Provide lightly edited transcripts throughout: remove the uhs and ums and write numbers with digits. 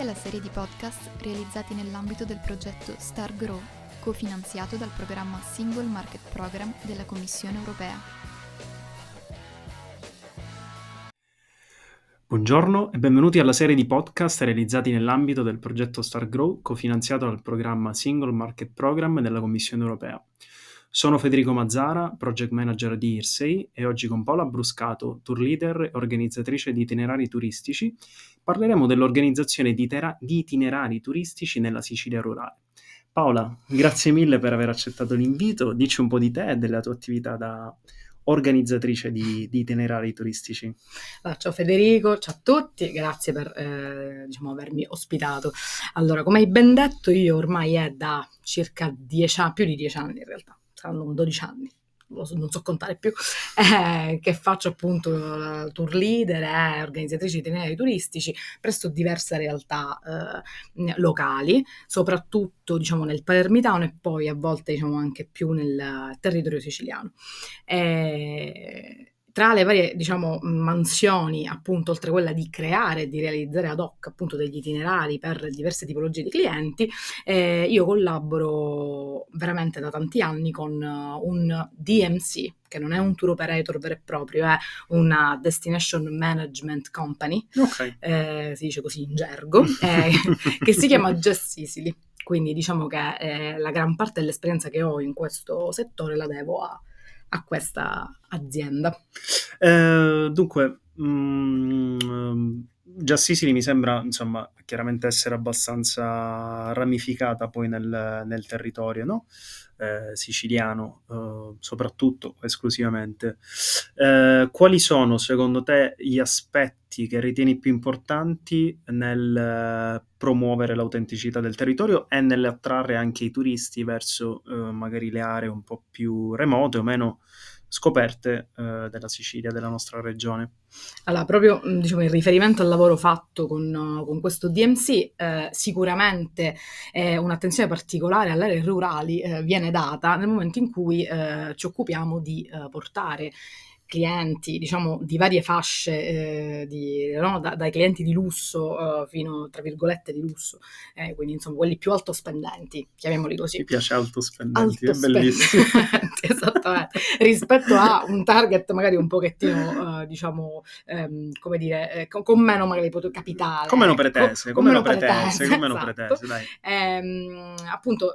alla serie di podcast realizzati nell'ambito del progetto Star Grow, cofinanziato dal programma Single Market Program della Commissione Europea. Buongiorno e benvenuti alla serie di podcast realizzati nell'ambito del progetto Star Grow, cofinanziato dal programma Single Market Program della Commissione Europea. Sono Federico Mazzara, Project Manager di IRSEI, e oggi con Paola Bruscato, Tour Leader e organizzatrice di itinerari turistici, parleremo dell'organizzazione di itinerari turistici nella Sicilia rurale. Paola, grazie mille per aver accettato l'invito. Dici un po' di te e della tua attività da organizzatrice di itinerari turistici. Ciao Federico, ciao a tutti, grazie per avermi ospitato. Allora, come hai ben detto, io ormai è da circa più di 10 anni in realtà, saranno 12 anni, non so contare più, che faccio appunto tour leader e organizzatrice di itinerari turistici presso diverse realtà locali, soprattutto nel Palermitano e poi a volte anche più nel territorio siciliano. Tra le varie mansioni, appunto, oltre a quella di creare e di realizzare ad hoc appunto degli itinerari per diverse tipologie di clienti, io collaboro veramente da tanti anni con un DMC, che non è un tour operator vero e proprio, è una Destination Management Company, si dice così in gergo, che si chiama Just Sicily. Quindi diciamo che la gran parte dell'esperienza che ho in questo settore la devo a questa azienda. Dunque, Just Sicily mi sembra, insomma, chiaramente essere abbastanza ramificata poi nel territorio, no? Siciliano, soprattutto, esclusivamente. Quali sono, secondo te, gli aspetti che ritieni più importanti nel promuovere l'autenticità del territorio e nell'attrarre anche i turisti verso magari le aree un po' più remote o meno scoperte della Sicilia, della nostra regione? Allora, proprio in riferimento al lavoro fatto con questo DMC, sicuramente un'attenzione particolare alle aree rurali viene data nel momento in cui ci occupiamo di portare clienti, di varie fasce, dai clienti di lusso fino, tra virgolette, di lusso, quindi insomma quelli più altospendenti, chiamiamoli così. Mi piace altospendenti, è bellissimo. Esattamente, rispetto a un target magari un pochettino, come dire, con meno magari capitale. Come no pretese, Esatto. dai. Appunto,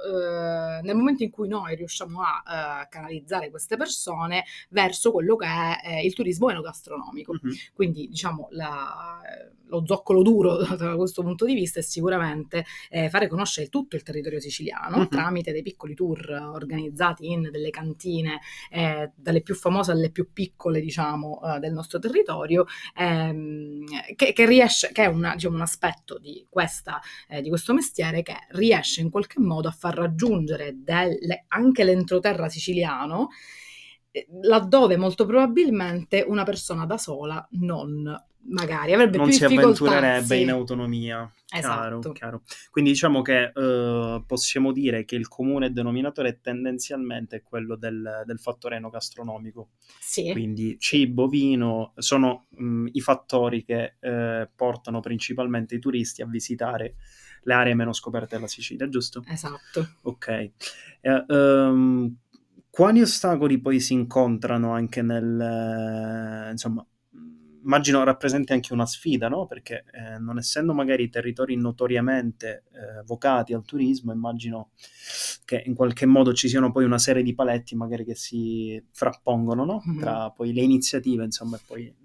nel momento in cui noi riusciamo a canalizzare queste persone verso quello che è il turismo enogastronomico. Mhm. Quindi lo zoccolo duro da questo punto di vista è sicuramente fare conoscere tutto il territorio siciliano tramite dei piccoli tour organizzati in delle cantine, dalle più famose alle più piccole del nostro territorio, che riesce, che è un aspetto di questo mestiere che riesce in qualche modo a far raggiungere anche l'entroterra siciliano, laddove molto probabilmente una persona da sola non avrebbe non più si difficoltà. avventurerebbe Sì. in autonomia. Esatto. Chiaro. Quindi diciamo che possiamo dire che il comune denominatore tendenzialmente è quello del fattore enogastronomico. Sì. Quindi cibo, vino sono i fattori che portano principalmente i turisti a visitare le aree meno scoperte della Sicilia, giusto? Esatto. Ok. Quali ostacoli poi si incontrano anche insomma, immagino rappresenti anche una sfida, no? Perché non essendo magari territori notoriamente vocati al turismo, immagino che in qualche modo ci siano poi una serie di paletti magari che si frappongono, no? Tra poi le iniziative, insomma, e poi,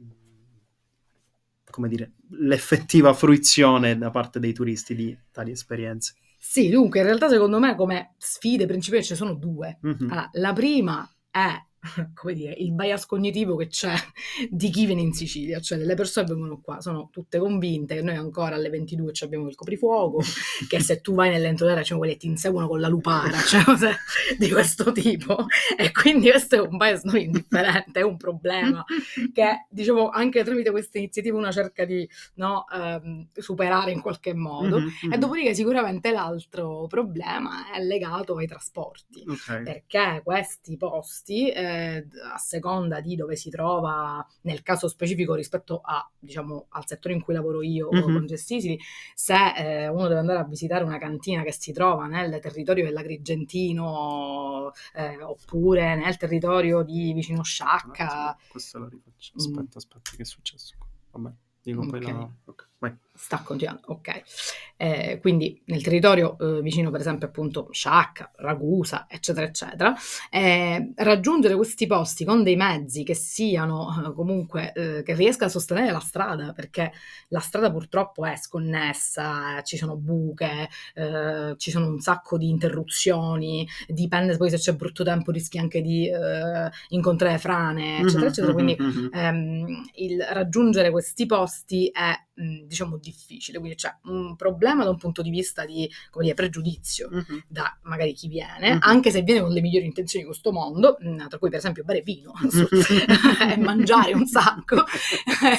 come dire, l'effettiva fruizione da parte dei turisti di tali esperienze. Sì, dunque in realtà secondo me come sfide principali ce ne sono due. Allora, la prima è, come dire, il bias cognitivo che c'è di chi viene in Sicilia, cioè delle persone che vengono qua, sono tutte convinte che noi ancora alle 22 abbiamo il coprifuoco, che se tu vai nell'entroterra c'è quelli che ti inseguono con la lupara, cioè cose di questo tipo, e quindi questo è un bias non indifferente, è un problema che anche tramite queste iniziative uno cerca di superare in qualche modo. E dopodiché sicuramente l'altro problema è legato ai trasporti, perché questi posti a seconda di dove si trova, nel caso specifico rispetto a, diciamo, al settore in cui lavoro io con Just Easily, se uno deve andare a visitare una cantina che si trova nel territorio dell'Agrigentino oppure nel territorio di vicino Sciacca. Questo lo rifaccio. Aspetta, che è successo? Vabbè, dico poi Ok. Ok, vai. Sta continuando, ok. Quindi nel territorio vicino, per esempio, appunto Sciacca, Ragusa, eccetera, eccetera, raggiungere questi posti con dei mezzi che siano comunque che riesca a sostenere la strada, perché la strada purtroppo è sconnessa, ci sono buche, ci sono un sacco di interruzioni, dipende poi se c'è brutto tempo, rischi anche di incontrare frane, eccetera, eccetera. Quindi il raggiungere questi posti è diciamo difficile, quindi c'è un problema da un punto di vista di, come dire, pregiudizio da magari chi viene, anche se viene con le migliori intenzioni di questo mondo, tra cui per esempio bere vino e mangiare un sacco,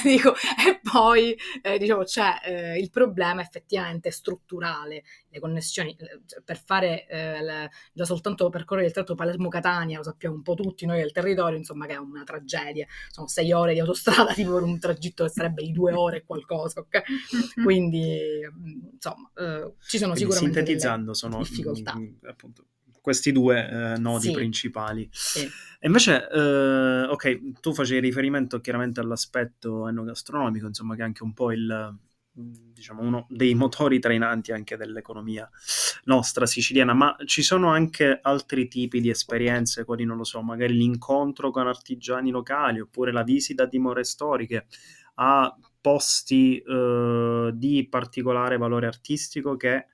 dico, e poi diciamo c'è il problema effettivamente strutturale, le connessioni per fare già soltanto percorrere il tratto Palermo-Catania, lo sappiamo un po' tutti noi del territorio, insomma, che è una tragedia, sono 6 ore di autostrada tipo per un tragitto che sarebbe di 2 ore e qualcosa, ok? Quindi insomma ci sono Quindi, sicuramente sintetizzando, delle sono difficoltà. Appunto questi due nodi Sì. principali. Sì. E invece, ok, tu facevi riferimento chiaramente all'aspetto enogastronomico, insomma, che è anche un po' diciamo, uno dei motori trainanti anche dell'economia nostra siciliana, ma ci sono anche altri tipi di esperienze, quali, non lo so, magari l'incontro con artigiani locali, oppure la visita a dimore storiche, a posti di particolare valore artistico che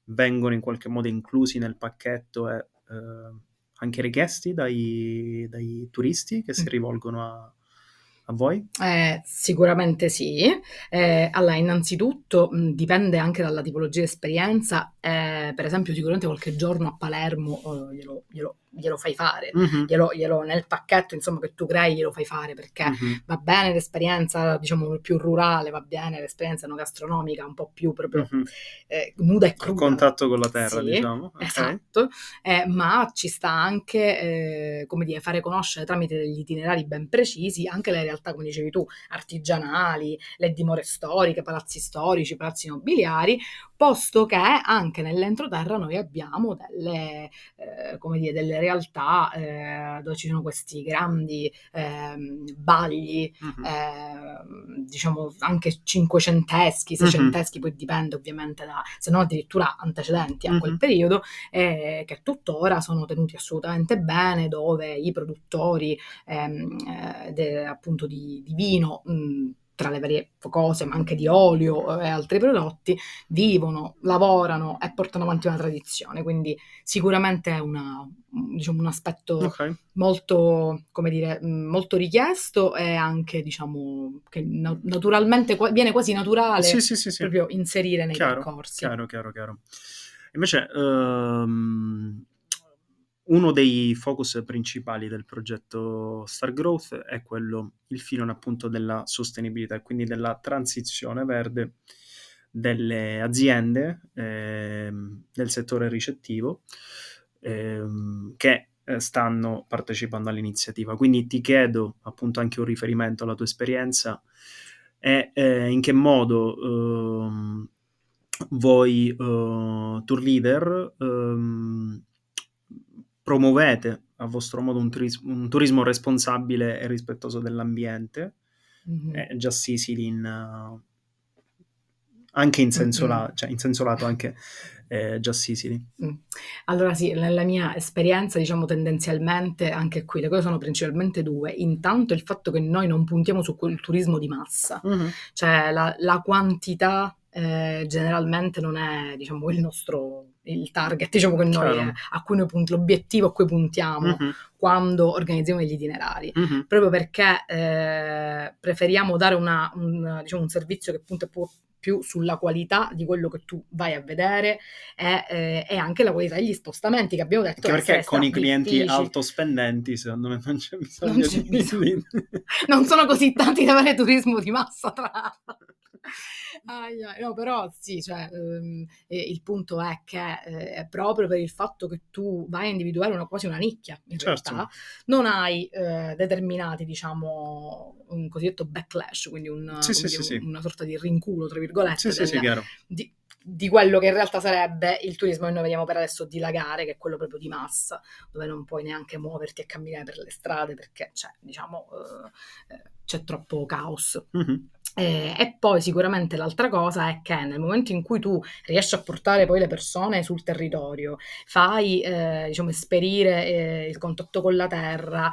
vengono in qualche modo inclusi nel pacchetto e anche richiesti dai turisti che si rivolgono a voi? Sicuramente sì. Allora, innanzitutto dipende anche dalla tipologia di esperienza. Per esempio, sicuramente qualche giorno a Palermo glielo fai fare, glielo nel pacchetto insomma che tu crei glielo fai fare, perché va bene l'esperienza diciamo più rurale, va bene l'esperienza enogastronomica un po' più proprio nuda e cruda. Il contatto con la terra, sì, diciamo. Okay. Esatto, ma ci sta anche come dire, fare conoscere tramite degli itinerari ben precisi anche le realtà, come dicevi tu, artigianali, le dimore storiche, palazzi storici, palazzi nobiliari, posto che anche nell'entroterra noi abbiamo delle, come dire, delle realtà dove ci sono questi grandi bagli, diciamo anche cinquecenteschi, seicenteschi, poi dipende ovviamente da, se no addirittura antecedenti a quel periodo, che tuttora sono tenuti assolutamente bene, dove i produttori appunto di vino, tra le varie cose, ma anche di olio e altri prodotti, vivono, lavorano e portano avanti una tradizione. Quindi sicuramente è diciamo, un aspetto molto, come dire, molto richiesto e anche, diciamo, che naturalmente viene quasi naturale sì. proprio inserire nei percorsi. Chiaro. Invece, uno dei focus principali del progetto Star Growth è il filone appunto della sostenibilità e quindi della transizione verde delle aziende del settore ricettivo che stanno partecipando all'iniziativa. Quindi ti chiedo appunto anche un riferimento alla tua esperienza e in che modo voi tour leader promuovete a vostro modo un turismo responsabile e rispettoso dell'ambiente, Just Sicily anche in senso cioè in senso lato anche Just Sicily. Allora sì, nella mia esperienza, diciamo tendenzialmente, anche qui le cose sono principalmente due. Intanto il fatto che noi non puntiamo su quel turismo di massa, cioè la quantità generalmente non è, diciamo, il target, diciamo, che noi a cui noi l'obiettivo a cui puntiamo quando organizziamo gli itinerari, proprio perché preferiamo dare diciamo, un servizio che appunto più sulla qualità di quello che tu vai a vedere e anche la qualità degli spostamenti, che abbiamo detto Anche perché con i clienti difficili. altospendenti, secondo me non c'è bisogno Non c'è di bisogno. Non sono così tanti da fare turismo di massa, tra l'altro. No, però sì, cioè, il punto è che proprio per il fatto che tu vai a individuare quasi una nicchia, in Certo. realtà, non hai determinati, diciamo, un cosiddetto backlash, quindi una sorta di rinculo, tra virgolette, chiaro. di quello che in realtà sarebbe il turismo che noi vediamo per adesso dilagare, che è quello proprio di massa, dove non puoi neanche muoverti e camminare per le strade perché c'è troppo caos. E poi sicuramente l'altra cosa è che nel momento in cui tu riesci a portare poi le persone sul territorio, fai esperire il contatto con la terra,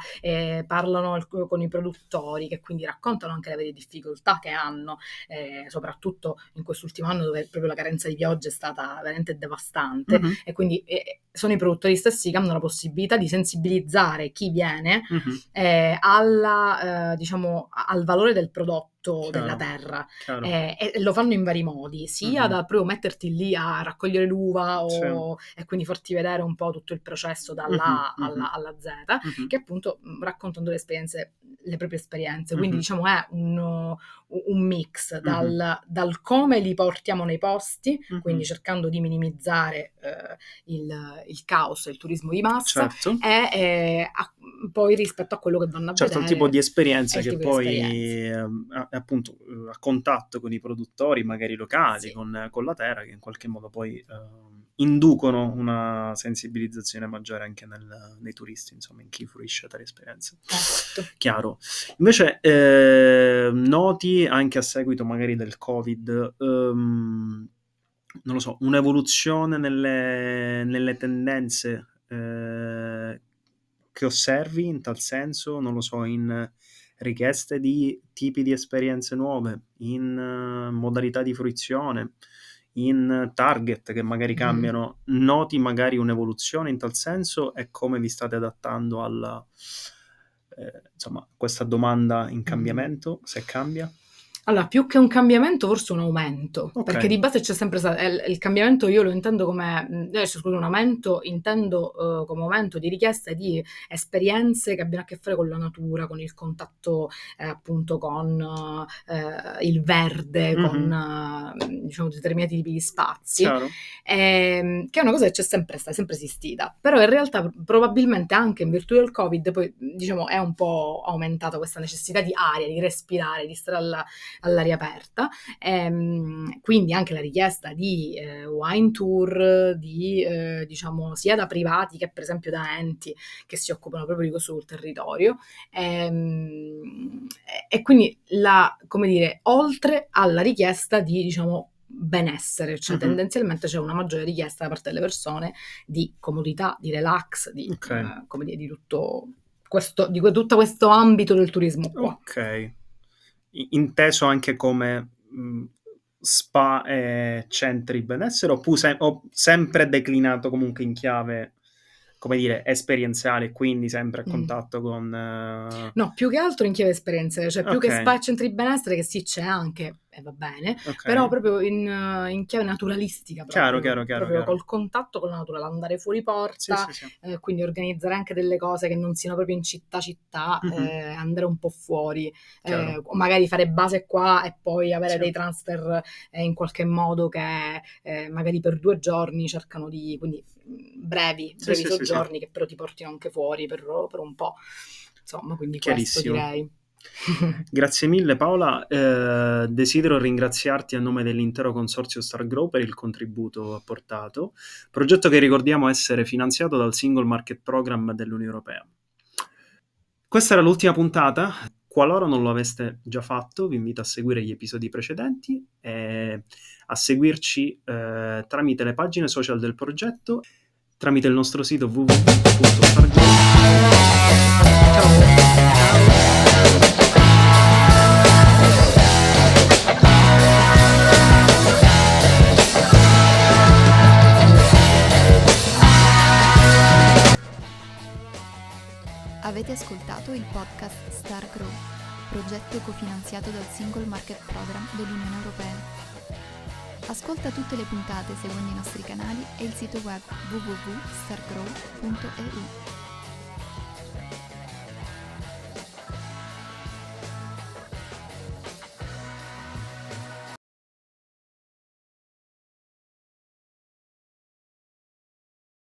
parlano con i produttori, che quindi raccontano anche le vere difficoltà che hanno, soprattutto in quest'ultimo anno dove proprio la carenza di piogge è stata veramente devastante, e quindi sono i produttori stessi che hanno la possibilità di sensibilizzare chi viene al valore del prodotto, della terra, e lo fanno in vari modi, sia da proprio metterti lì a raccogliere l'uva e quindi farti vedere un po' tutto il processo dalla A alla Z, che appunto raccontando le proprie esperienze, quindi diciamo è un mix dal come li portiamo nei posti, quindi cercando di minimizzare il caos e il turismo di massa, e poi rispetto a quello che vanno a vedere, il tipo di esperienza che poi appunto a contatto con i produttori magari locali, con la terra, che in qualche modo poi inducono una sensibilizzazione maggiore anche nei turisti, insomma, in chi fruisce tale esperienza. Chiaro. Invece noti anche a seguito magari del Covid, non lo so, un'evoluzione nelle tendenze che osservi in tal senso, non lo so, in richieste di tipi di esperienze nuove, in modalità di fruizione, in target che magari cambiano, noti magari un'evoluzione in tal senso, e come vi state adattando alla questa domanda in cambiamento, se cambia? Allora, più che un cambiamento, forse un aumento, perché di base c'è sempre stato il cambiamento. Io lo intendo come un aumento, intendo come aumento di richieste di esperienze che abbiano a che fare con la natura, con il contatto appunto con il verde, con determinati tipi di spazi, che è una cosa che c'è sempre stata, sempre esistita, però in realtà probabilmente anche in virtù del Covid poi è un po' aumentata questa necessità di aria, di respirare, di stare all'aria aperta, quindi anche la richiesta di wine tour, sia da privati che per esempio da enti che si occupano proprio di questo sul territorio, e quindi oltre alla richiesta di benessere, cioè tendenzialmente c'è una maggiore richiesta da parte delle persone di comodità, di relax, di tutto questo ambito del turismo qua. Ok. Inteso anche come spa e centri benessere, oppure sempre declinato comunque in chiave, come dire, esperienziale, quindi sempre a contatto con... No, più che altro in chiave esperienziale, cioè più che spa e centri benessere, che sì, c'è anche, e va bene, però proprio in chiave naturalistica, proprio col contatto con la natura, andare fuori porta, quindi organizzare anche delle cose che non siano proprio in città, andare un po' fuori, magari fare base qua e poi avere dei transfer in qualche modo che magari per 2 giorni cercano di, quindi brevi soggiorni che però ti portino anche fuori per un po', insomma, quindi questo direi. Grazie mille Paola, desidero ringraziarti a nome dell'intero consorzio StarGrow per il contributo apportato, progetto che ricordiamo essere finanziato dal Single Market Program dell'Unione Europea. Questa era l'ultima puntata. Qualora non lo aveste già fatto, vi invito a seguire gli episodi precedenti e a seguirci tramite le pagine social del progetto, tramite il nostro sito www.stargrow. Avete ascoltato il podcast StarGrow, progetto cofinanziato dal Single Market Program dell'Unione Europea. Ascolta tutte le puntate seguendo i nostri canali e il sito web www.stargrow.eu.